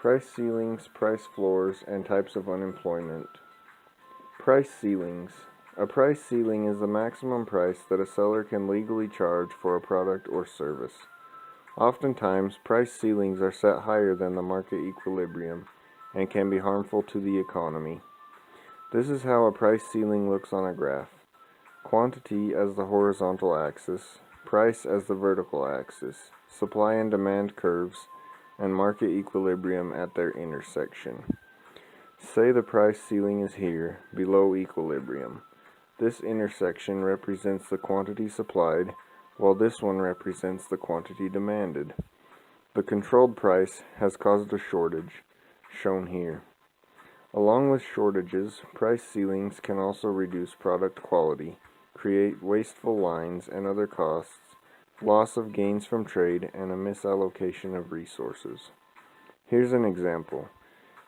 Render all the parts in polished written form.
Price ceilings, price floors, and types of unemployment. Price ceilings. A price ceiling is the maximum price that a seller can legally charge for a product or service. Oftentimes, price ceilings are set higher than the market equilibrium and can be harmful to the economy. This is how a price ceiling looks on a graph. Quantity as the horizontal axis, price as the vertical axis, supply and demand curves, and market equilibrium at their intersection. Say the price ceiling is here, below equilibrium. This intersection represents the quantity supplied, while this one represents the quantity demanded. The controlled price has caused a shortage, shown here. Along with shortages, price ceilings can also reduce product quality, create wasteful lines and other costs, loss of gains from trade, and a misallocation of resources. Here's an example.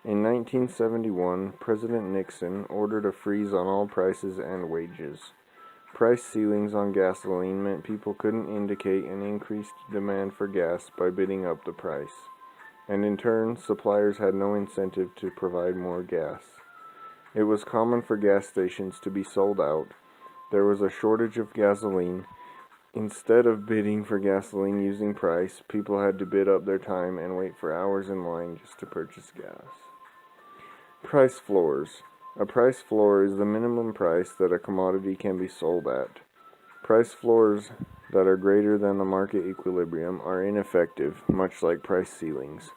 In 1971, President Nixon ordered a freeze on all prices and wages. Price ceilings on gasoline meant people couldn't indicate an increased demand for gas by bidding up the price, and in turn, suppliers had no incentive to provide more gas. It was common for gas stations to be sold out. There was a shortage of gasoline. Instead of bidding for gasoline using price, people had to bid up their time and wait for hours in line just to purchase gas. Price floors. A price floor is the minimum price that a commodity can be sold at. Price floors that are greater than the market equilibrium are ineffective, much like price ceilings.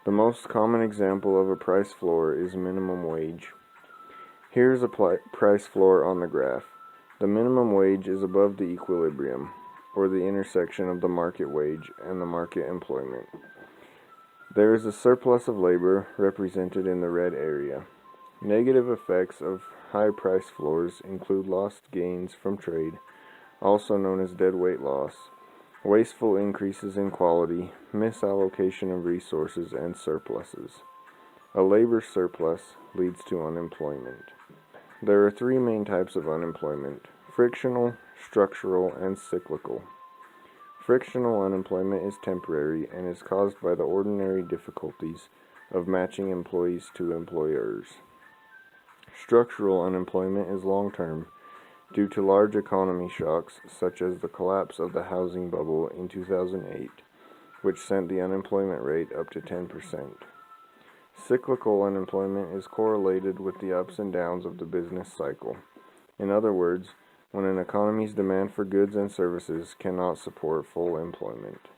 The most common example of a price floor is minimum wage. Here's a price floor on the graph. The minimum wage is above the equilibrium, or the intersection of the market wage and the market employment. There is a surplus of labor represented in the red area. Negative effects of high price floors include lost gains from trade, also known as deadweight loss, wasteful increases in quality, misallocation of resources, and surpluses. A labor surplus leads to unemployment. There are three main types of unemployment: frictional, structural, and cyclical. Frictional unemployment is temporary and is caused by the ordinary difficulties of matching employees to employers. Structural unemployment is long-term, due to large economy shocks such as the collapse of the housing bubble in 2008, which sent the unemployment rate up to 10%. Cyclical unemployment is correlated with the ups and downs of the business cycle. In other words, when an economy's demand for goods and services cannot support full employment.